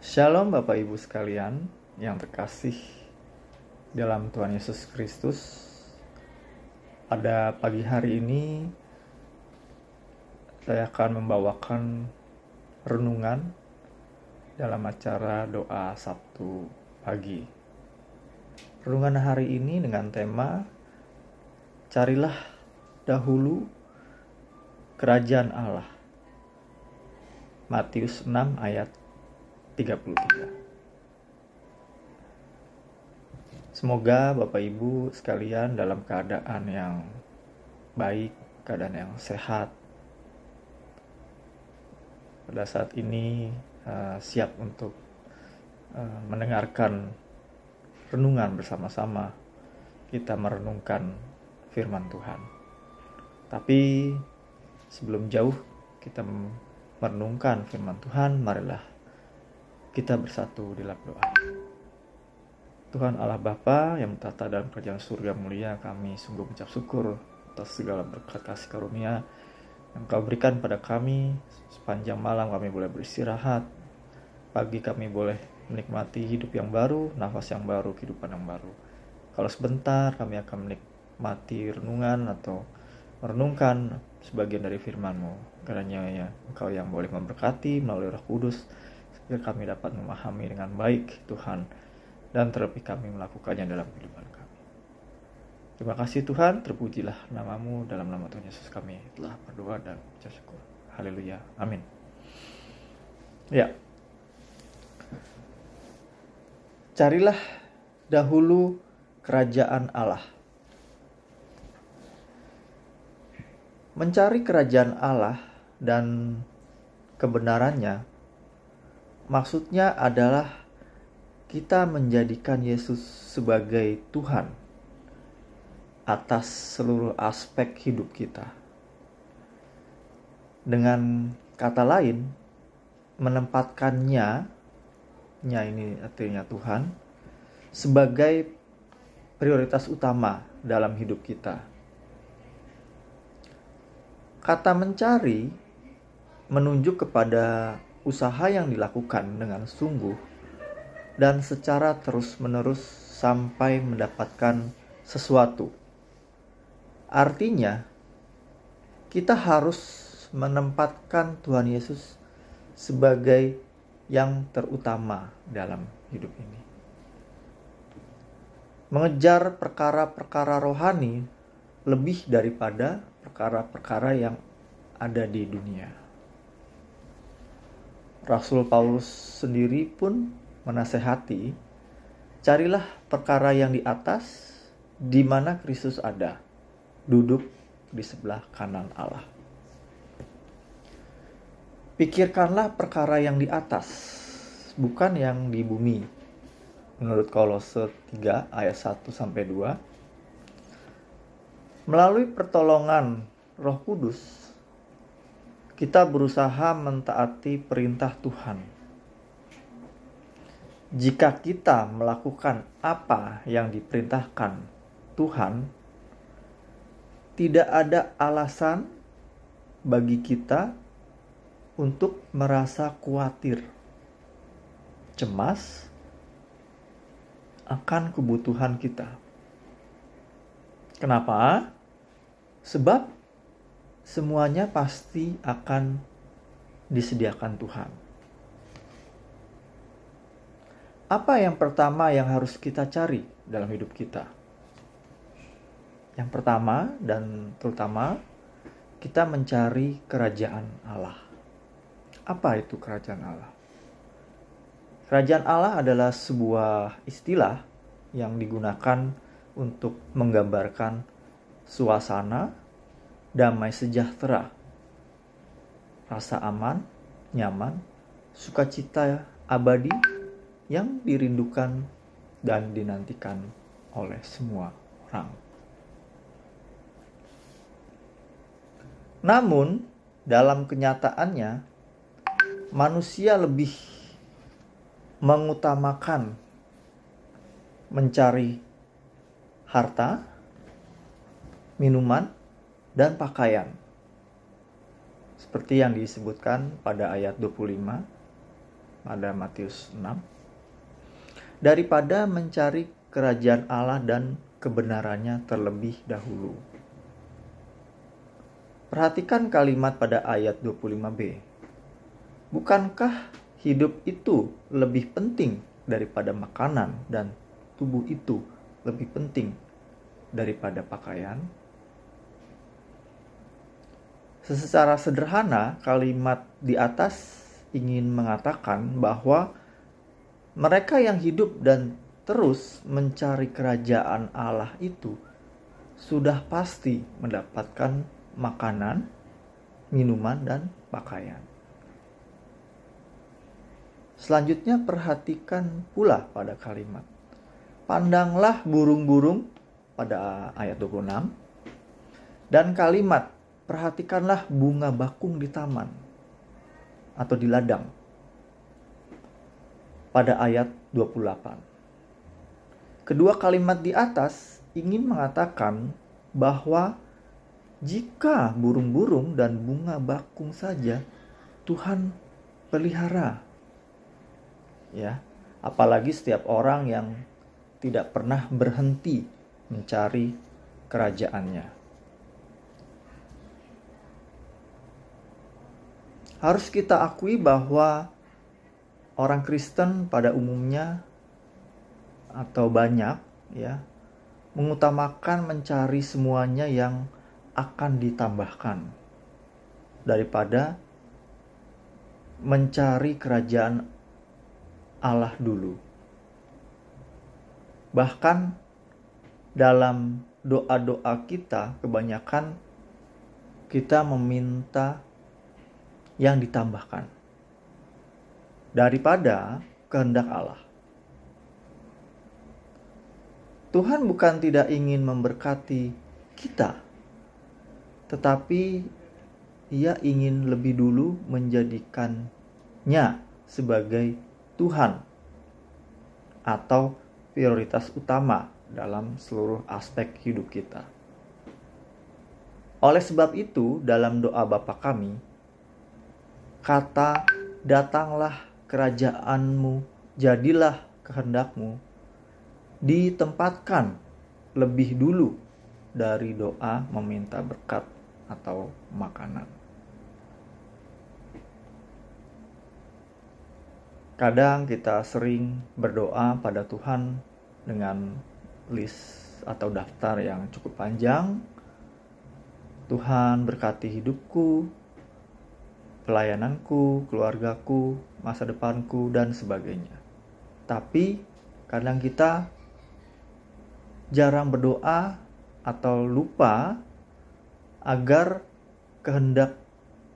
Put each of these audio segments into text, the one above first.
Shalom Bapak Ibu sekalian yang terkasih dalam Tuhan Yesus Kristus. Pada pagi hari ini saya akan membawakan renungan dalam acara doa Sabtu pagi. Renungan hari ini dengan tema Carilah dahulu kerajaan Allah. Matius 6 ayat 33. Semoga Bapak Ibu sekalian dalam keadaan yang baik, keadaan yang sehat. Pada saat ini siap untuk mendengarkan renungan bersama-sama. Kita merenungkan firman Tuhan. Tapi sebelum jauh kita merenungkan firman Tuhan, marilah kita bersatu dalam doa. Tuhan Allah Bapa yang bertata dalam kerajaan surga mulia, kami sungguh mengucap syukur atas segala berkat kasih karunia yang Kau berikan pada kami. Sepanjang malam kami boleh beristirahat, pagi kami boleh menikmati hidup yang baru, nafas yang baru, kehidupan yang baru. Kalau sebentar kami akan menikmati renungan atau merenungkan sebagian dari firman-Mu. Kiranya ya Engkau yang boleh memberkati melalui Roh Kudus, biar kami dapat memahami dengan baik Tuhan, dan terlebih kami melakukannya dalam kehidupan kami. Terima kasih Tuhan, terpujilah nama-Mu. Dalam nama Tuhan Yesus kami telah berdoa dan ucap syukur. Haleluya, amin. Ya, carilah dahulu kerajaan Allah. Mencari kerajaan Allah dan kebenarannya maksudnya adalah kita menjadikan Yesus sebagai Tuhan atas seluruh aspek hidup kita. Dengan kata lain, menempatkannya, ini artinya Tuhan, sebagai prioritas utama dalam hidup kita. Kata mencari menunjuk kepada usaha yang dilakukan dengan sungguh dan secara terus-menerus sampai mendapatkan sesuatu. Artinya, kita harus menempatkan Tuhan Yesus sebagai yang terutama dalam hidup ini. Mengejar perkara-perkara rohani lebih daripada perkara-perkara yang ada di dunia. Rasul Paulus sendiri pun menasehati, carilah perkara yang di atas, di mana Kristus ada, duduk di sebelah kanan Allah. Pikirkanlah perkara yang di atas, bukan yang di bumi. Menurut Kolose 3 ayat 1-2. Melalui pertolongan Roh Kudus, kita berusaha mentaati perintah Tuhan. Jika kita melakukan apa yang diperintahkan Tuhan, tidak ada alasan bagi kita untuk merasa khawatir, cemas akan kebutuhan kita. Kenapa? Sebab semuanya pasti akan disediakan Tuhan. Apa yang pertama yang harus kita cari dalam hidup kita? Yang pertama dan terutama, kita mencari kerajaan Allah. Apa itu kerajaan Allah? Kerajaan Allah adalah sebuah istilah yang digunakan untuk menggambarkan suasana damai sejahtera, rasa aman, nyaman, sukacita abadi yang dirindukan dan dinantikan oleh semua orang. Namun, dalam kenyataannya, manusia lebih mengutamakan mencari harta, minuman, dan pakaian. Seperti yang disebutkan pada ayat 25 pada Matius 6, daripada mencari kerajaan Allah dan kebenarannya terlebih dahulu. Perhatikan kalimat pada ayat 25b. Bukankah hidup itu lebih penting daripada makanan dan tubuh itu lebih penting daripada pakaian? Secara sederhana, kalimat di atas ingin mengatakan bahwa mereka yang hidup dan terus mencari kerajaan Allah itu sudah pasti mendapatkan makanan, minuman, dan pakaian. Selanjutnya perhatikan pula pada kalimat. Pandanglah burung-burung pada ayat 26. Dan kalimat, perhatikanlah bunga bakung di taman atau di ladang pada ayat 28. Kedua kalimat di atas ingin mengatakan bahwa jika burung-burung dan bunga bakung saja Tuhan pelihara, ya, apalagi setiap orang yang tidak pernah berhenti mencari kerajaannya. Harus kita akui bahwa orang Kristen pada umumnya atau banyak, ya, mengutamakan mencari semuanya yang akan ditambahkan daripada mencari kerajaan Allah dulu. Bahkan dalam doa-doa kita kebanyakan kita meminta yang ditambahkan daripada kehendak Allah. Tuhan bukan tidak ingin memberkati kita, tetapi Ia ingin lebih dulu menjadikannya sebagai Tuhan atau prioritas utama dalam seluruh aspek hidup kita. Oleh sebab itu, dalam doa Bapa kami, kata datanglah kerajaanmu, jadilah kehendakmu ditempatkan lebih dulu dari doa meminta berkat atau makanan. Kadang kita sering berdoa pada Tuhan dengan list atau daftar yang cukup panjang. Tuhan berkati hidupku, pelayananku, keluargaku, masa depanku, dan sebagainya. Tapi kadang kita jarang berdoa atau lupa agar kehendak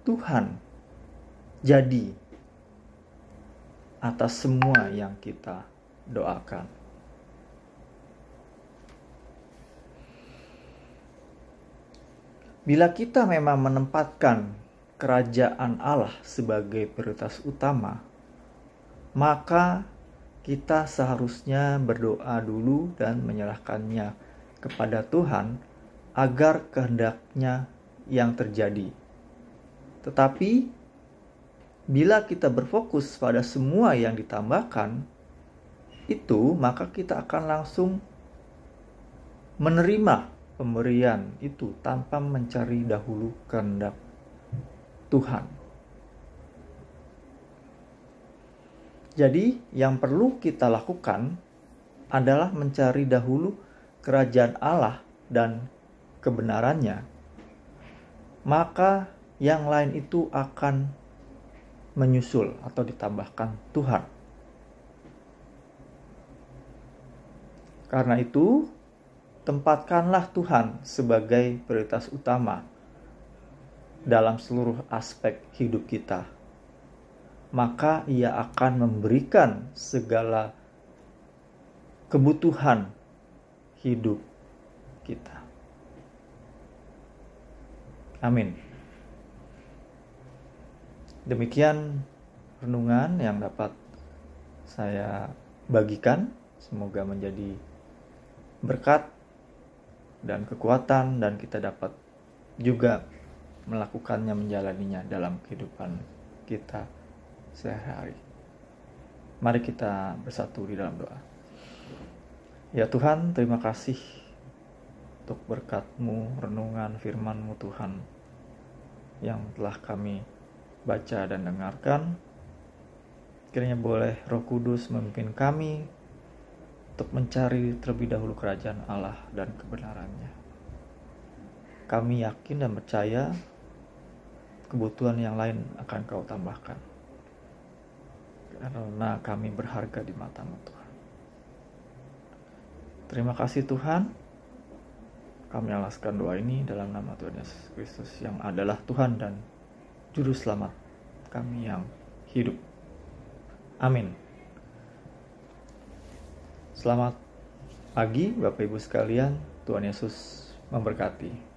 Tuhan jadi atas semua yang kita doakan. Bila kita memang menempatkan kerajaan Allah sebagai prioritas utama, maka kita seharusnya berdoa dulu dan menyerahkannya kepada Tuhan agar kehendaknya yang terjadi. Tetapi bila kita berfokus pada semua yang ditambahkan itu, maka kita akan langsung menerima pemberian itu tanpa mencari dahulu kehendak Tuhan. Jadi yang perlu kita lakukan adalah mencari dahulu kerajaan Allah dan kebenarannya. Maka yang lain itu akan menyusul atau ditambahkan Tuhan. Karena itu, tempatkanlah Tuhan sebagai prioritas utama dalam seluruh aspek hidup kita. Maka Ia akan memberikan segala kebutuhan hidup kita. Amin. Demikian renungan yang dapat saya bagikan. Semoga menjadi berkat dan kekuatan, dan kita dapat juga melakukannya, menjalaninya dalam kehidupan kita sehari-hari. Mari kita bersatu di dalam doa. Ya Tuhan, terima kasih untuk berkat-Mu, renungan firman-Mu Tuhan, yang telah kami baca dan dengarkan. Kiranya boleh Roh Kudus memimpin kami untuk mencari terlebih dahulu kerajaan Allah dan kebenarannya. Kami yakin dan percaya kebutuhan yang lain akan Kau tambahkan, karena kami berharga di mata-Mu Tuhan. Terima kasih Tuhan. Kami alaskan doa ini dalam nama Tuhan Yesus Kristus yang adalah Tuhan dan Juru Selamat kami yang hidup. Amin. Selamat pagi Bapak Ibu sekalian. Tuhan Yesus memberkati.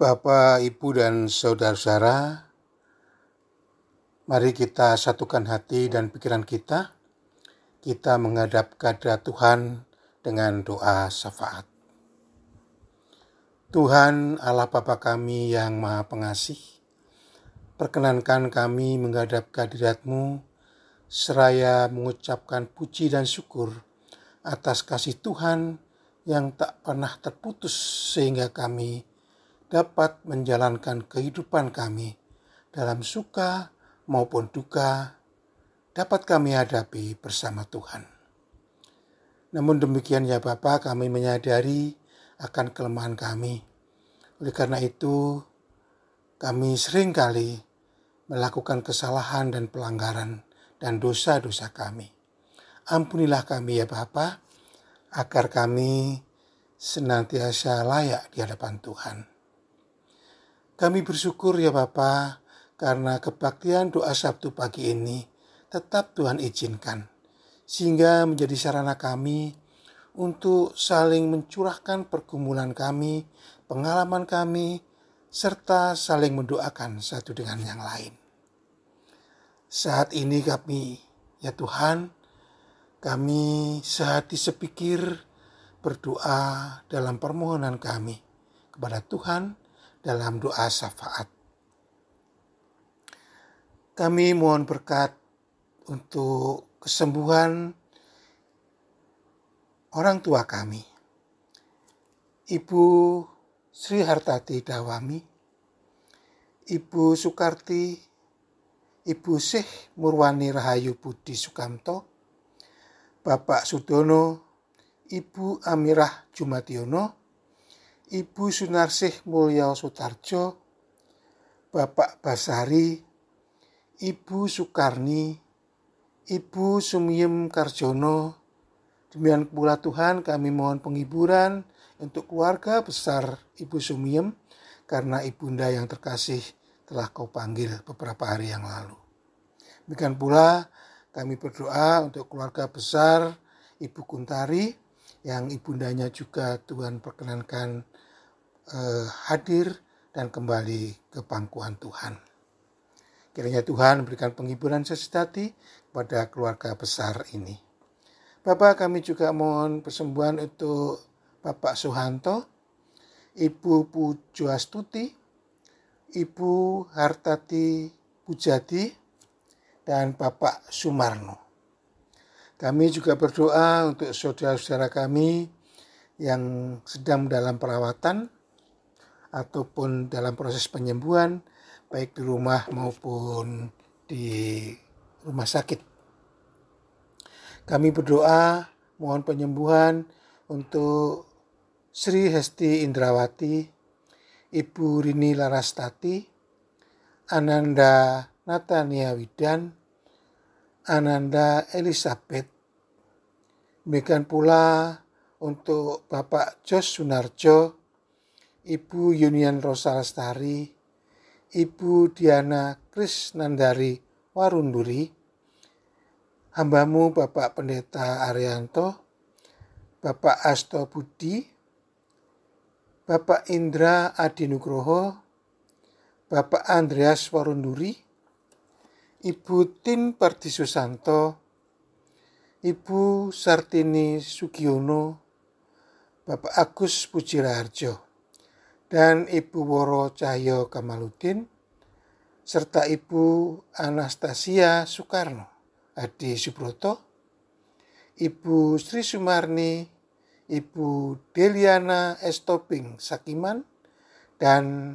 Bapak, Ibu, dan saudara-saudara, mari kita satukan hati dan pikiran kita. Kita menghadap kehadirat Tuhan dengan doa syafaat. Tuhan Allah Bapa kami yang Maha Pengasih, perkenankan kami menghadap kehadirat-Mu seraya mengucapkan puji dan syukur atas kasih Tuhan yang tak pernah terputus sehingga kami dapat menjalankan kehidupan kami dalam suka maupun duka dapat kami hadapi bersama Tuhan. Namun demikian ya Bapa, kami menyadari akan kelemahan kami. Oleh karena itu, kami seringkali melakukan kesalahan dan pelanggaran dan dosa-dosa kami. Ampunilah kami ya Bapa, agar kami senantiasa layak di hadapan Tuhan. Kami bersyukur ya Bapa, karena kebaktian doa Sabtu pagi ini tetap Tuhan izinkan, sehingga menjadi sarana kami untuk saling mencurahkan pergumulan kami, pengalaman kami, serta saling mendoakan satu dengan yang lain. Saat ini kami, ya Tuhan, kami sehati sepikir berdoa dalam permohonan kami kepada Tuhan dalam doa syafaat. Kami mohon berkat untuk kesembuhan orang tua kami Ibu Sri Hartati Dawami, Ibu Sukarti, Ibu Syekh Murwani Rahayu Budi Sukamto, Bapak Sudono, Ibu Amirah Jumationo, Ibu Sunarsih Mulyo Sutarjo, Bapak Basari, Ibu Sukarni, Ibu Sumiem Karjono. Demikian pula Tuhan, kami mohon penghiburan untuk keluarga besar Ibu Sumiem, karena ibunda yang terkasih telah Kau panggil beberapa hari yang lalu. Demikian pula kami berdoa untuk keluarga besar Ibu Kuntari, yang ibundanya juga Tuhan perkenankan hadir dan kembali ke pangkuan Tuhan. Kiranya Tuhan berikan penghiburan sejati pada keluarga besar ini. Bapak, kami juga mohon persembahan untuk Bapak Suhanto, Ibu Pujoastuti, Ibu Hartati Pujadi, dan Bapak Sumarno. Kami juga berdoa untuk saudara-saudara kami yang sedang dalam perawatan ataupun dalam proses penyembuhan, baik di rumah maupun di rumah sakit. Kami berdoa mohon penyembuhan untuk Sri Hesti Indrawati, Ibu Rini Larastati, Ananda Natania Widan, Ananda Elizabeth. Demikian pula untuk Bapak Jos Sunarjo, Ibu Yunian Rosa Lestari, Ibu Diana Krisnandari Warunduri, hambamu Bapak Pendeta Arianto, Bapak Asto Budi, Bapak Indra Adi Nugroho, Bapak Andreas Warunduri, Ibu Tin Parti Susanto, Ibu Sartini Sugiono, Bapak Agus Pujiraharjo, dan Ibu Woro Cahyo Kamaludin, serta Ibu Anastasia Soekarno Adi Subroto, Ibu Sri Sumarni, Ibu Deliana Estoping Sakiman, dan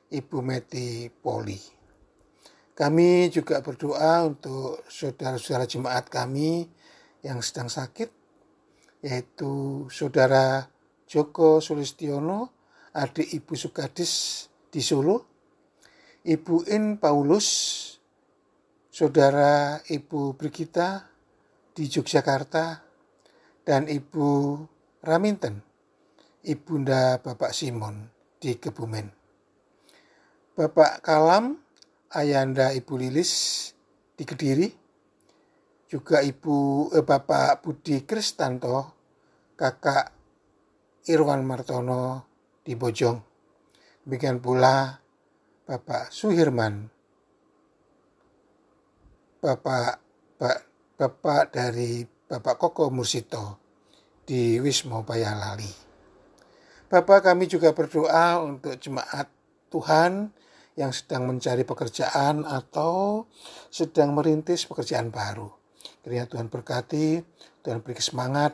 Ibu Meti Poli. Kami juga berdoa untuk saudara-saudara jemaat kami yang sedang sakit, yaitu Saudara Joko Sulistiono, adik Ibu Sukadis di Solo, Ibu In Paulus, Saudara Ibu Brigita di Yogyakarta, dan Ibu Raminten, Ibunda Bapak Simon di Kebumen. Bapak Kalam, Ayanda Ibu Lilis di Kediri, juga Bapak Budi Kristanto, Kakak Irwan Martono di Bojong. Demikian pula Bapak Suhirman, Bapak dari Bapak Koko Mursito di Wisma Bayalali. Bapak, kami juga berdoa untuk jemaat Tuhan yang sedang mencari pekerjaan atau sedang merintis pekerjaan baru. Kiranya Tuhan berkati, Tuhan beri semangat,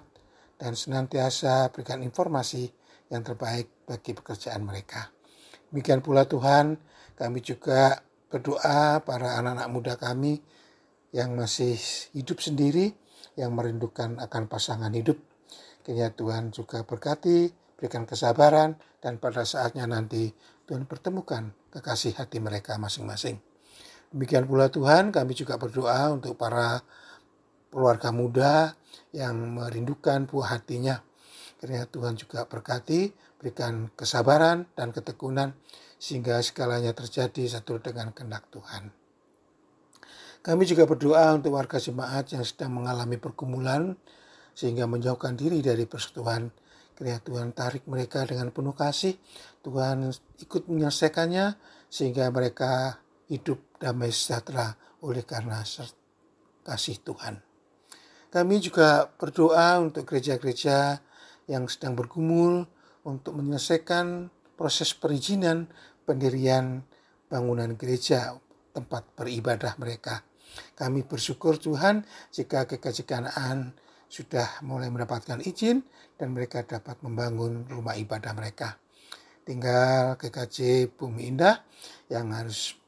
dan senantiasa berikan informasi yang terbaik bagi pekerjaan mereka. Demikian pula Tuhan, kami juga berdoa para anak-anak muda kami yang masih hidup sendiri, yang merindukan akan pasangan hidup. Kiranya Tuhan juga berkati, berikan kesabaran, dan pada saatnya nanti Tuhan pertemukan kekasih hati mereka masing-masing. Demikian pula Tuhan, kami juga berdoa untuk para keluarga muda yang merindukan buah hatinya. Kiranya Tuhan juga berkati, berikan kesabaran dan ketekunan, sehingga segalanya terjadi satu dengan kehendak Tuhan. Kami juga berdoa untuk warga jemaat yang sedang mengalami pergumulan, sehingga menjauhkan diri dari persekutuan. Kiranya Tuhan tarik mereka dengan penuh kasih, Tuhan ikut menyelesaikannya, sehingga mereka hidup damai sejahtera oleh karena kasih Tuhan. Kami juga berdoa untuk gereja-gereja yang sedang bergumul untuk menyelesaikan proses perizinan pendirian bangunan gereja, tempat beribadah mereka. Kami bersyukur Tuhan jika kekejikanaan sudah mulai mendapatkan izin dan mereka dapat membangun rumah ibadah mereka. Tinggal GKJ Bumi Indah yang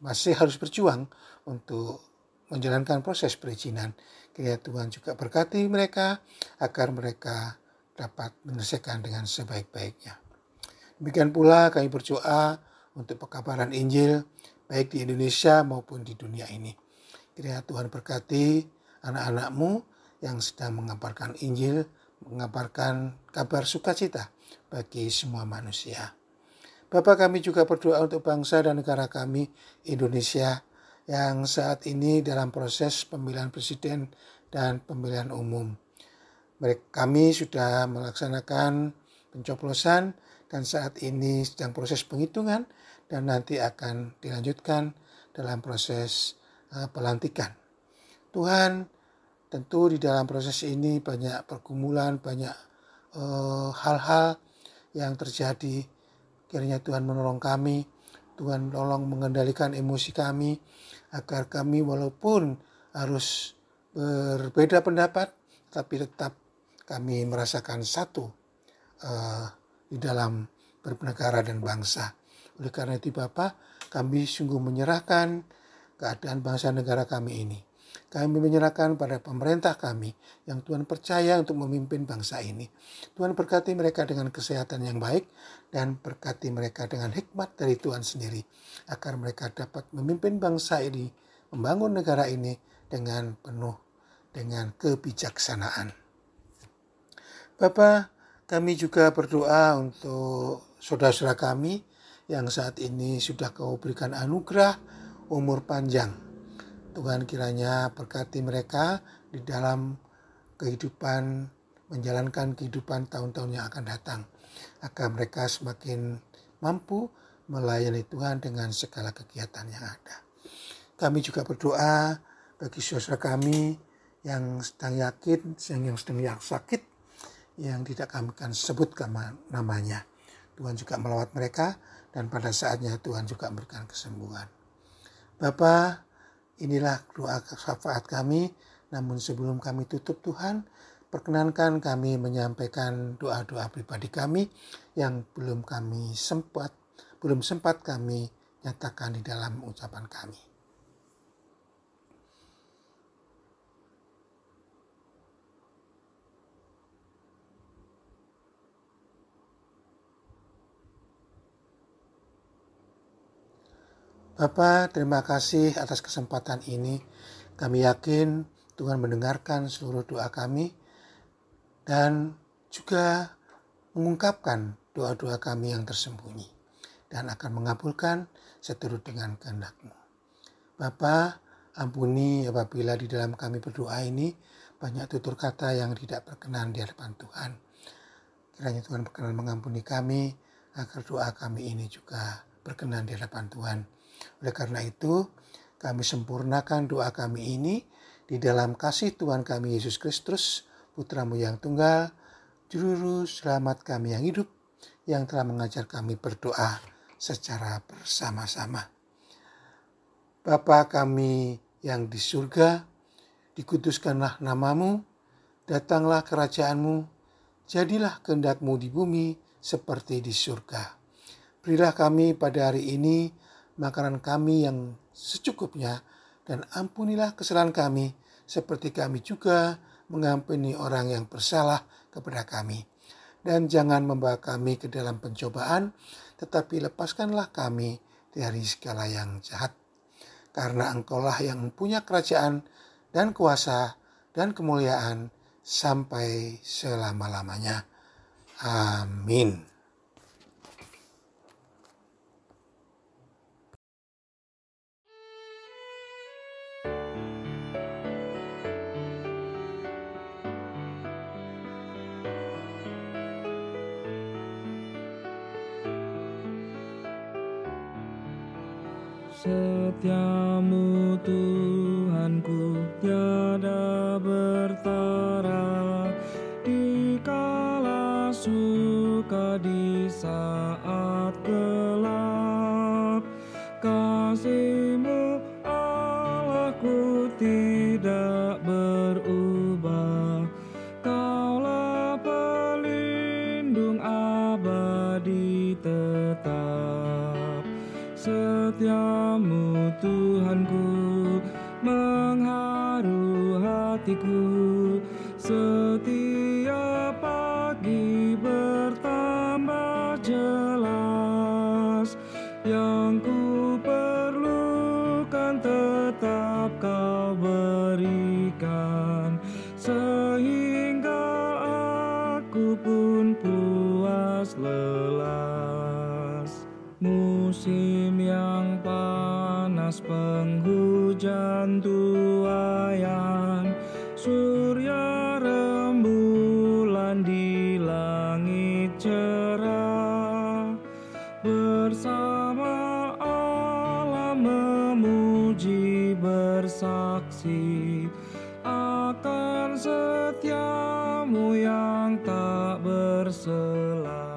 masih harus berjuang untuk menjalankan proses perizinan. Kiranya Tuhan juga berkati mereka agar mereka dapat menyelesaikan dengan sebaik-baiknya. Demikian pula kami berdoa untuk pekabaran Injil baik di Indonesia maupun di dunia ini. Kiranya Tuhan berkati anak-anak-Mu yang sedang mengabarkan Injil, mengabarkan kabar sukacita bagi semua manusia. Bapa, kami juga berdoa untuk bangsa dan negara kami, Indonesia, yang saat ini dalam proses pemilihan presiden dan pemilihan umum. Kami sudah melaksanakan pencoblosan dan saat ini sedang proses penghitungan dan nanti akan dilanjutkan dalam proses pelantikan. Tuhan, tentu di dalam proses ini banyak pergumulan, banyak hal-hal yang terjadi. Kiranya Tuhan menolong kami, Tuhan tolong mengendalikan emosi kami, agar kami walaupun harus berbeda pendapat, tapi tetap kami merasakan satu di dalam bernegara dan bangsa. Oleh karena itu Bapa, kami sungguh menyerahkan keadaan bangsa negara kami ini. Kami menyerahkan pada pemerintah kami yang Tuhan percaya untuk memimpin bangsa ini. Tuhan berkati mereka dengan kesehatan yang baik dan berkati mereka dengan hikmat dari Tuhan sendiri, agar mereka dapat memimpin bangsa ini, membangun negara ini dengan penuh dengan kebijaksanaan. Bapa, kami juga berdoa untuk saudara-saudara kami yang saat ini sudah Kau berikan anugerah umur panjang. Tuhan kiranya berkati mereka di dalam kehidupan, menjalankan kehidupan tahun-tahun yang akan datang, agar mereka semakin mampu melayani Tuhan dengan segala kegiatan yang ada. Kami juga berdoa bagi saudara kami yang sedang yakin, yang sedang sakit, yang tidak kami akan sebut namanya. Tuhan juga melawat mereka dan pada saatnya Tuhan juga memberikan kesembuhan. Bapa, inilah doa syafaat kami, namun sebelum kami tutup Tuhan, perkenankan kami menyampaikan doa-doa pribadi kami yang belum sempat kami nyatakan di dalam ucapan kami. Bapa, terima kasih atas kesempatan ini. Kami yakin Tuhan mendengarkan seluruh doa kami dan juga mengungkapkan doa-doa kami yang tersembunyi dan akan mengabulkan seturut dengan kehendak-Mu. Bapa, ampuni apabila di dalam kami berdoa ini banyak tutur kata yang tidak berkenan di hadapan Tuhan. Kiranya Tuhan berkenan mengampuni kami agar doa kami ini juga berkenan di hadapan Tuhan. Oleh karena itu, kami sempurnakan doa kami ini di dalam kasih Tuhan kami Yesus Kristus, Putra-Mu yang tunggal, Juru Selamat kami yang hidup, yang telah mengajar kami berdoa secara bersama-sama. Bapa kami yang di surga, dikuduskanlah nama-Mu, datanglah kerajaan-Mu, jadilah kehendak-Mu di bumi seperti di surga. Berilah kami pada hari ini makanan kami yang secukupnya, dan ampunilah kesalahan kami seperti kami juga mengampuni orang yang bersalah kepada kami. Dan jangan membawa kami ke dalam pencobaan, tetapi lepaskanlah kami dari segala yang jahat. Karena Engkaulah yang mempunyai kerajaan dan kuasa dan kemuliaan sampai selama-lamanya. Amin. Setiamu Tuhanku tiada bertara, di kala suka di saat gelap. Kasih-Mu Allahku tidak berubah, setiamu Tuhanku mengharu hatiku. Setiap pagi bertambah jelas, yang ku perlukan tetap Kau berikan, sehingga aku pun puas lelas. Musim yang panas, penghujan tuayan, surya rembulan di langit cerah, bersama alam memuji bersaksi akan setiamu yang tak bersela.